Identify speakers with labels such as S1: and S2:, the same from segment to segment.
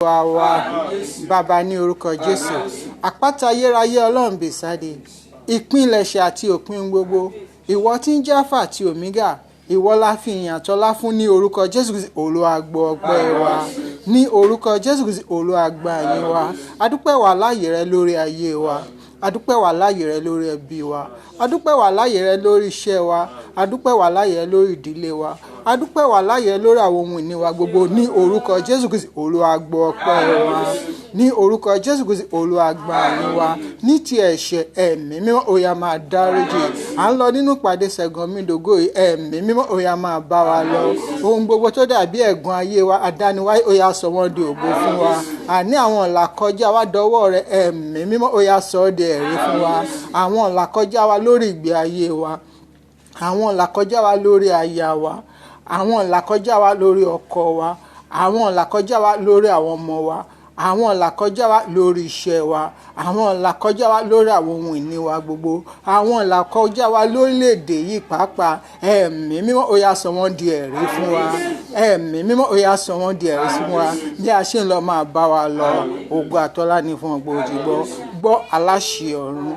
S1: wa bàbá ní orúkọ Jésù, àpáta ayérayé Ọlọ́run bèsàdé, ìpilẹ̀ṣẹ̀ àti òpin gbogbo, ìwọ tí ń jẹ́ Alpha àti Omega, ìwọ la fi ìyìn àtọlá fún ní orúkọ Jésù Kristi. Olúwa gbọ́ ọpẹ́ wa ní orúkọ Jésù Kristi. Olúwa gba ìyìn wa. Adúpẹ́ wà láàyè rẹ lórí ayé wa, adúpẹ́ wà láàyè rẹ lórí ẹbí wa, adúpẹ́ wà láàyè rẹ lórí iṣẹ́ wa, adúpẹ́ wà láàyè rẹ lórí ìdílé wa, adúpẹ́ wà láàyè rẹ lórí àwọn ohun ìní wa gbogbo ní orúkọ Jésù Kristi. Olúwa gbọ́ ọpẹ́ wa ní orúkọ Jésù Kristi. Olúwa gba ìyìn wa. Ní ti ẹ̀ṣẹ̀, ẹ̀mí mímọ́ ó yá máa dáríjì. À ń lọ nínú ìpàdé Ṣẹ́gun Mídògó, ẹ̀mí mímọ́ ó yá máa bá wa lọ. Ohun gbogbo tó dàbí ẹ̀gún ayé wa, àdániwáyé ó yá sọ wọ́n di ògo fún wa. Àní àwọn ìlàkọjá wa dọwọ́ rẹ, ẹ̀mí mímọ́ ó yá sọ ọ́ di ẹ̀rí fún wa. Àwọn ìlàkọjá wa lórí ìgbé ayé wa, àwọn ìlàkọjá wa lórí aya wa, àwọn ìlàkọjá wa lórí ọkọ wa, àwọn ìlàkọjá wa lórí àwọn ọmọ wa, àwọn ìlàkọjá wa lórí iṣẹ́ wa, àwọn ìlàkọjá wa lórí àwọn ohun ìní wa gbogbo, àwọn ìlàkọjá wa lórílẹ̀‐èdè yìí pàápàá, ẹ̀mí mímọ́ ó yá sọ wọ́n di ẹ̀rí fún wa. Ẹ̀mí mímọ́ ó yá sọ wọ́n di ẹ̀rí fún wa. Bí a ṣe ń lọ máa bá wa lọ, ògo àtọlá ní fún ọgbọ́n òjìgbọ́ gbọ́ aláṣẹ ọ̀run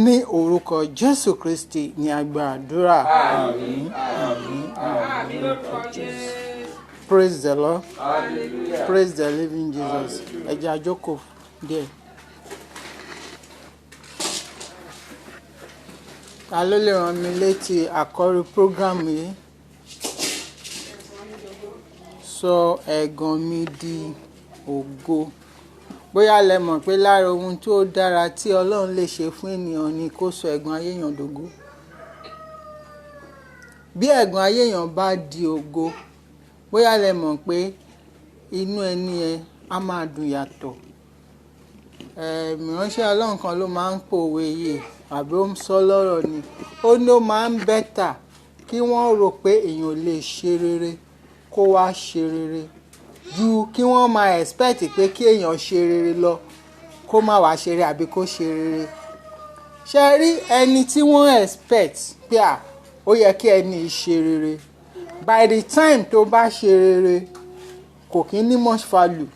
S1: ní orúkọ Jésù Kristi ní a gba àdúrà. Àmín, àmín, àmín. Praise the Lord. Hallelujah. Praise the living Jesus. Ẹ jẹ́ a jókòó díẹ̀. Ta ló lè rán mi létí àkọ́rí prógrámù yìí? Sọ ẹ̀gàn mi di ògo. Bóyá lẹ mọ̀ pé lára ohun tó dára tí Ọlọ́run lè ṣe fún ènìyàn ni kó sọ ẹ̀gàn ayé èèyàn dògo. Bí ẹ̀gàn ayé èèyàn bá di ògo, bóyá lẹ mọ̀ pé inú ẹni ẹ á máa dùn yàtọ̀. Ìránṣẹ́ Ọlọ́run kan ló máa ń pòwe yìí, àbí ó ń sọ lọ́rọ̀ ni. Ó ní ó máa ń bẹ́tà kí wọ́n rò pé èèyàn ò lè ṣe rere kó wá ṣe rere, ju kí wọ́n máa expect pé kí èèyàn ṣe rere lọ kó má wá ṣe rere àbí kó ṣe rere. Ṣé rí ẹni tí wọ́n expect pé ó yẹ kí ẹni ṣe rere, by the time tó bá ṣe rere kò kí ní much value.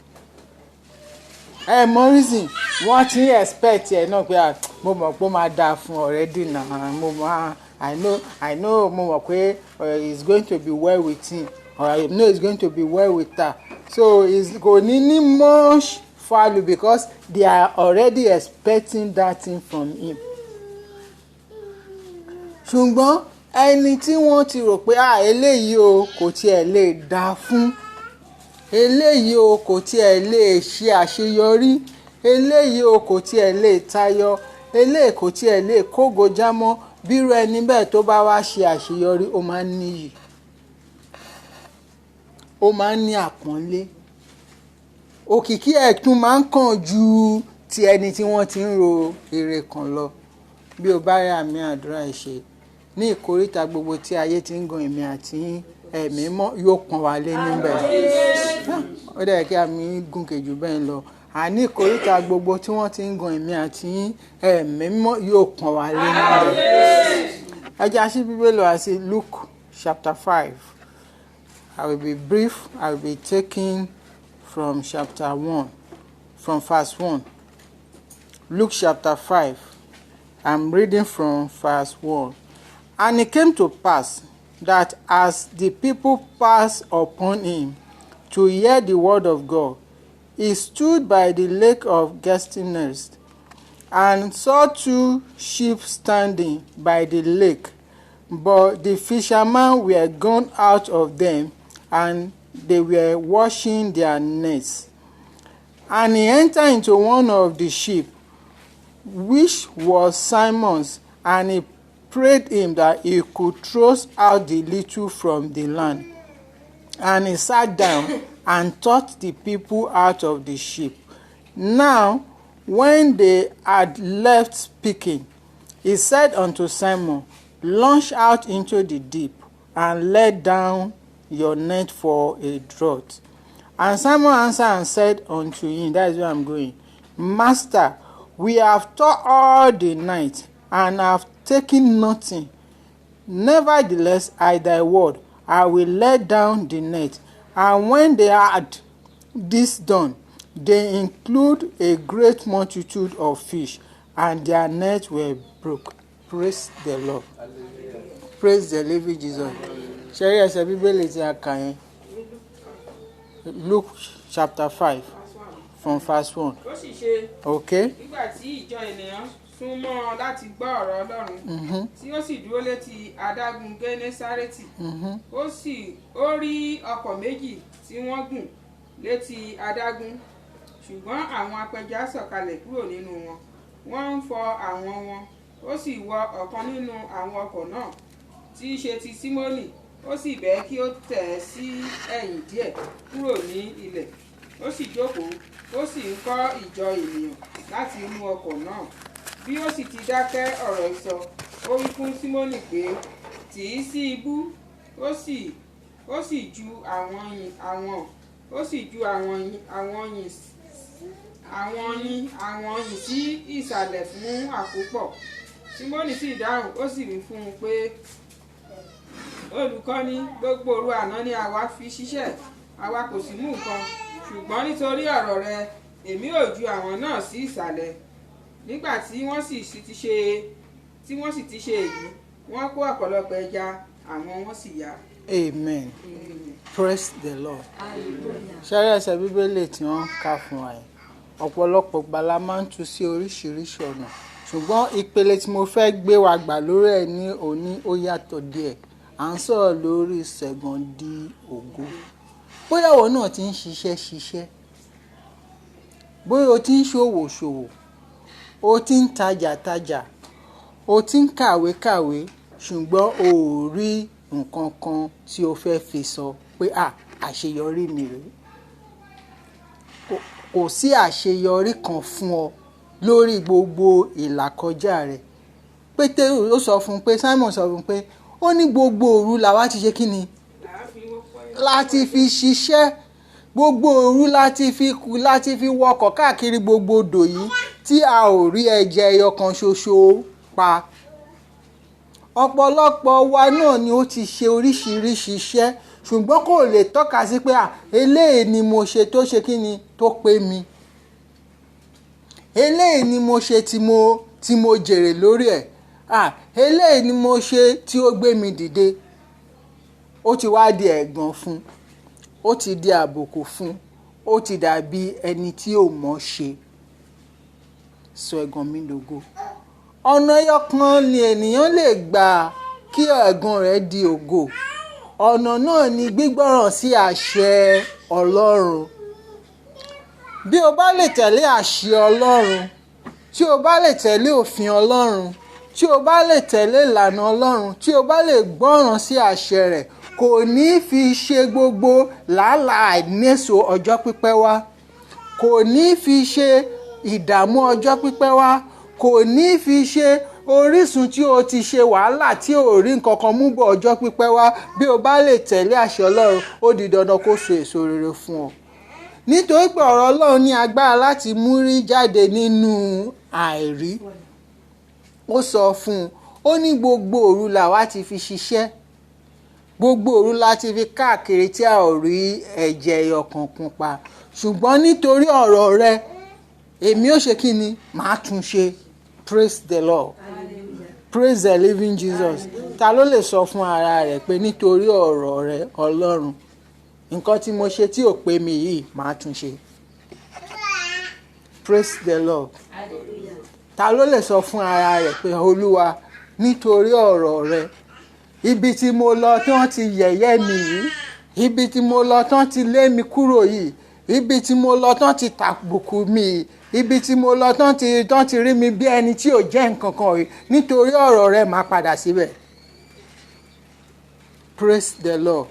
S1: Mọ reason wọ́n ti ń expect ẹ̀ náà pé mo mọ̀ pé ó máa dáa fún already na I know mo mọ̀ pé it's going to be well with him, or I know it's going to be well with her, so kò ní much value because they are already expecting that thing from him. Ṣùgbọ́n ẹni tí wọ́n ti rò pé eléyìí o kò tiẹ̀ lè dá fún, eléyìí o kò tiẹ̀ lè ṣe àṣeyọrí, eléyìí o kò tiẹ̀ lè tayọ, eléyìí kò tiẹ̀ lè kógo jámọ́, bírú ẹni bẹ́ẹ̀ tó bá wá ṣe àṣeyọrí ó máa ń níyì, ó máa ń ní àpọ́nlé, òkìkí ẹ̀ tún máa ń kàn ju ti ẹni tí wọ́n ti ń ro ire kan lọ. Bí o bá rí àmì àdúrà ìṣe ní ìkóríta gbogbo tí ayé ti ń gan èmi àti ẹ̀mí mọ́ yóò pọ́n wa lé níbẹ̀. Ó dẹ̀ kí àmì gùnkè jù bẹ́ẹ̀ lọ. Àní ìkóríta gbogbo tí wọ́n ti ń gan èmi àti ẹ̀mí mọ́ yóò pọ́n wa lé níbẹ̀. Ẹ jẹ́ a ṣí Bíbélì wá sí Luke chapter 5. I will be brief. I will be taking from chapter 1, from verse 1. Luke chapter 5. I'm reading from verse 1. And it came to pass that as the people passed upon him to hear the word of God, he stood by the lake of Gennesaret, and saw two ships standing by the lake, but the fishermen were gone out of them, and they were washing their nets. And he entered into one of the ships, which was Simon's, and he prayed him that he could thrust out the little from the land. And he sat down and taught the people out of the ship. Now, when they had left speaking, he said unto Simon, Launch out into the deep, and let down your net for a draught. And Simon answered and said unto him, that is where I'm going, Master, we have toiled all the night, and have taken nothing. Nevertheless, at thy word, I will let down the net. And when they had this done, They include a great multitude of fish, and their nets were broke. Praise the Lord. Praise the living Jesus. Ṣé rí ẹsẹ̀ Bíbélì tí a kà yẹn? Luke chapter 5 from verse 1.
S2: Ó sì ṣe
S1: Okay.
S2: nígbà tí ìjọ ènìyàn sún mọ́ ọ láti gbọ́ ọ̀rọ̀ Ọlọ́run tí ó sì dúró létí adágún Gẹ́nésárẹ́tì. Ó rí ọkọ̀ méjì tí wọ́n gùn létí adágún, ṣùgbọ́n àwọn apẹja sọ̀kalẹ̀ kúrò nínú wọn, wọ́n ń fọ àwọn wọn. Ó sì wọ ọ̀kan nínú àwọn ọkọ̀ náà tí í ṣe ti Símónì, ó sì bẹ́ẹ̀ kí ó tẹ̀ ẹ́ sí ẹ̀yìn díẹ̀ kúrò ní ilẹ̀. Ó sì jókòó, ó sì ń kọ́ ìjọ ènìyàn láti inú ọkọ̀ náà. Bí ó sì ti dákẹ́ ọ̀rọ̀ ìsọ, ó wí fún Símónì pé, tì í sí ibú. Ó sì ju àwọn yìn sí ìsàlẹ̀ fún àkópọ̀. Símónì sì dáhùn, ó sì wí fún un pé, Olùkọ́ni, gbogbo òru àná ni àwa fi ṣiṣẹ́, àwa kò sì mú nǹkan, ṣùgbọ́n nítorí ọ̀rọ̀ rẹ èmi ò ju àwọn náà sí ìsàlẹ̀. Nígbà tí wọ́n sì ti ṣe èyí, wọ́n kó ọ̀pọ̀lọpọ̀ ẹja, àwọn wọn sì yá.
S1: Amen. Praise the Lord. Ṣé rí ẹsẹ̀ Bíbélì tí wọ́n kà fún wa yìí? Ọ̀pọ̀lọpọ̀ ìgbà la máa ń tú sí oríṣiríṣi ọ̀nà, ṣùgbọ́n ìpele tí mo fẹ́ gbé wa gbà lórí ẹ̀ ní òní ó yàtọ̀ díẹ̀. À ń sọ̀rọ̀ lórí ìṣẹ́gun di ògo. Bóyá ìwọ náà ti ń ṣiṣẹ́, bóyá o ti ń ṣòwò, o ti ń tajà, o ti ń kàwé, ṣùgbọ́n o ò rí nǹkan kan tí o fẹ́ fi sọ pé àṣeyọrí mi rèé. Kò sí àṣeyọrí kan fún ọ lórí gbogbo ìlàkọjá rẹ. Pétérù ó sọ fún un pé, Simon sọ fún un pé, ó ní gbogbo òru làwa ti ṣe kí ni? Láti fi ṣiṣẹ́. Gbogbo òru láti fi wọkọ̀ káàkiri gbogbo odò yìí tí a ò rí ẹja ẹyọ kan ṣoṣo pa. Ọ̀pọ̀lọpọ̀ wa náà ni ó ti ṣe oríṣiríṣi iṣẹ́, ṣùgbọ́n kò lè tọ́ka sí pé eléyìí ni mo ṣe tó ṣe kí ni tó pé mi. Eléyìí ni mo ṣe tí mo jèrè lórí ẹ̀. Eléyìí ni mo ṣe tí ó gbé mi dìde. Ó ti wá di ẹ̀gàn fún, ó ti di àbùkù fún, ó ti dàbí ẹni tí ò mọ̀ ṣe. Sọ ẹ̀gàn mi dògo. Ọ̀nà ẹyọkan ni ènìyàn lè gbà kí ẹ̀gàn rẹ̀ di ògo. Ọ̀nà náà ni gbígbọ́ràn sí àṣẹ Ọlọ́run. Bí o bá lè tẹ̀lé àṣẹ Ọlọ́run, tí o bá lè tẹ̀lé òfin Ọlọ́run, tí o bá lè tẹ̀lé ìlànà Ọlọ́run, tí o bá lè gbọ́ràn sí àṣẹ rẹ̀, kò ní fi ṣe gbogbo làálàá àìnéso ọjọ́ pípẹ́ wá. Kò ní fi ṣe ìdààmú ọjọ́ pípẹ́ wá. Kò ní fi ṣe orísun tí o ti ṣe wàhálà tí ò rí nǹkan kan mú bọ̀ ọjọ́ pípẹ́ wá. Bí o bá lè tẹ̀lé àṣẹ Ọlọ́run, ó di dandan kó so èso rere fún ọ. Nítorí pé ọ̀rọ̀ Ọlọ́run ní agbára láti mú rí jáde nínú àìrí. Ó sọ fún un, ó ní gbogbo òru làwa ti fi ṣiṣẹ́. Gbogbo òru la ti fi káàkiri tí a ò rí ẹja ẹyọ kankan pa. Ṣùgbọ́n nítorí ọ̀rọ̀ rẹ, èmi ó ṣe kí ni? Màá tún ṣe. Praise the Lord. Praise the living Jesus. Ta ló lè sọ fún ara rẹ̀ pé nítorí ọ̀rọ̀ rẹ Ọlọ́run, nǹkan tí mo ṣe tí ò pé mi yìí màá tún ṣe? Praise the Lord. Ta ló lè sọ fún ara rẹ̀ pé Olúwa, nítorí ọ̀rọ̀ rẹ, ibi tí mo lọ tí wọ́n ti yẹ̀yẹ́ mi yìí, ibi tí mo lọ tí wọ́n ti lé mi kúrò yìí, ibi tí mo lọ tí wọ́n ti tàbùkù mi yìí, ibi tí mo lọ tí wọ́n ti rí mi bí ẹni tí ò jẹ́ nǹkan kan yìí, nítorí ọ̀rọ̀ rẹ máa padà síbẹ̀. Praise the Lord.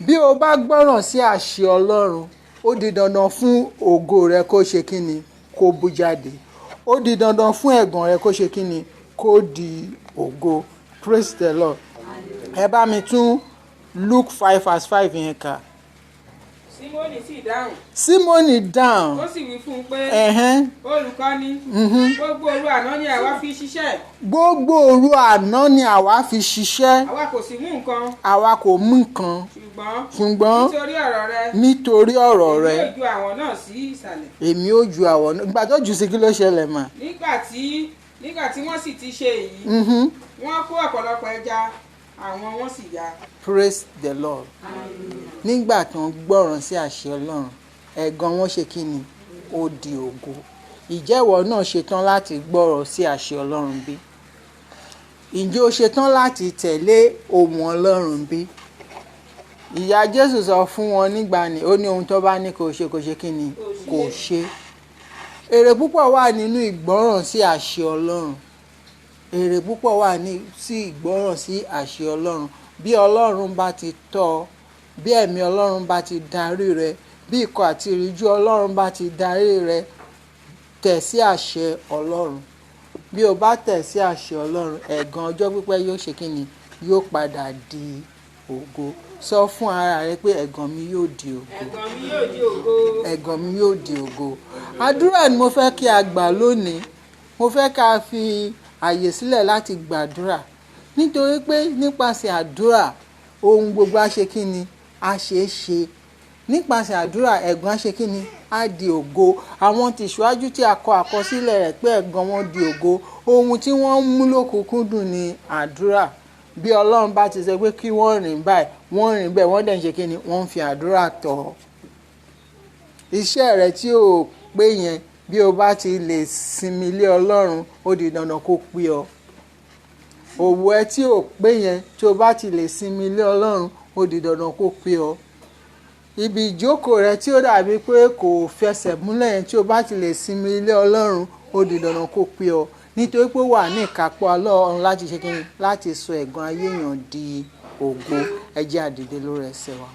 S1: Bí o bá gbọ́ràn sí àṣẹ Ọlọ́run, ó di dandan fún ògo rẹ kó ṣe kí ni? Kó bú jáde. Ó di dandan fún ẹ̀gàn rẹ kó ṣe kí ni? Kó di ògo. Praise the Lord. Ẹ bá mi tún Luke 5:5 yẹn kà.
S2: Símónì sì dáhùn
S1: Símónì dáhùn.
S2: ó sì wí fún un pé
S1: Ẹ̀hẹ́n.
S2: olùkọ́ni gbogbo òru àná ni àwa fi ṣiṣẹ́
S1: Gbogbo òru àná ni àwa fi ṣiṣẹ́,
S2: àwa kò sì mú nǹkan
S1: àwa kò mú nǹkan, ṣùgbọ́n
S2: nítorí ọ̀rọ̀ rẹ
S1: nítorí ọ̀rọ̀ rẹ
S2: yóò ju àwọn náà sí ìsàlẹ̀.
S1: èmi ó ju àwọn náà. Ìgbà tó jù sí kí ló ṣẹlẹ̀ mà?
S2: nígbà tí wọ́n sì ti ṣe èyí wọ́n kó ọ̀pọ̀lọpọ̀ ẹja àwọn wọ́n sì ya.
S1: Praise the Lord. Nígbà tó ń gbọ́ràn sí àṣẹ Ọlọ́run, ẹ̀gàn wọn ṣe kí ni? Ó di ògo. Ìjẹ́wọ́ náà ṣetán láti gbọ́ràn sí àṣẹ Ọlọ́run bí? Ǹjẹ́ o ṣetán láti tẹ̀lé ohùn Ọlọ́run bí? Ìyá Jésù sọ fún wọn nígbà ní ó ní ohun tó bá ní kó ṣe kí ni? Kò ṣe. Èrè púpọ̀ wà nínú ìgbọ́ràn sí àṣẹ Ọlọ́run. Èrè púpọ̀ wà sí ìgbọ́ràn sí àṣẹ Ọlọ́run. Bí Ọlọ́run bá ti tọ́ ọ, bí ẹ̀mí Ọlọ́run bá ti darí rẹ, bí ikọ̀ àti ìríjú Ọlọ́run bá ti darí rẹ, tẹ̀ sí àṣẹ Ọlọ́run. Bí o bá tẹ̀ sí àṣẹ Ọlọ́run, ẹ̀gàn ọjọ́ pípẹ́ yóò ṣe kí ni? Yóò padà di ògo. Sọ fún ara rẹ pé ẹ̀gàn mi yóò di ògo.
S2: ẹ̀gàn mi yóò di ògo.
S1: Ẹ̀gàn mi yóò di ògo. Àdúrà ni mo fẹ́ kí a gbà lónìí. Mo fẹ́ ká fi àyè sílẹ̀ láti gbàdúrà. Nítorí pé nípasẹ̀ àdúrà ohun gbogbo á ṣe kí ni? Á ṣe é ṣe. Nípasẹ̀ àdúrà ẹ̀gàn á ṣe kí ni? Á di ògo. Àwọn tìṣíwájú tí a kọ àkọsílẹ̀ rẹ̀ pé ẹ̀gàn wọn di ògo, ohun tí wọ́n mú lókùnkúndùn ni àdúrà. Bí Ọlọ́run bá ti sọ pé kí wọ́n rìn báyìí, wọ́n rìn bẹ́ẹ̀, wọ́n dẹ̀ ń ṣe kí ni? Wọ́n ń fi àdúrà tọ̀. Iṣẹ́ rẹ tí ò pé yẹn, bí o bá ti lè sinmi lé Ọlọ́run, ó di dandan kó pé ọ. Òwò ẹ tí ò pé yẹn, tí o bá ti lè sinmi lé Ọlọ́run, ó di dandan kó pé ọ. Ibi ìjókòó rẹ tí ó dàbí pé kò fẹsẹ̀ múlẹ̀ yẹn, tí o bá ti lè sinmi lé Ọlọ́run, ó di dandan kó pé ọ. Nítorí pé wà ní ìkápọ̀ Ọlọ́run láti ṣe kí ni? Láti sọ ẹ̀gàn ayé èèyàn di ògo. Ẹ jẹ́ á dìde lórí ẹsẹ̀ wa.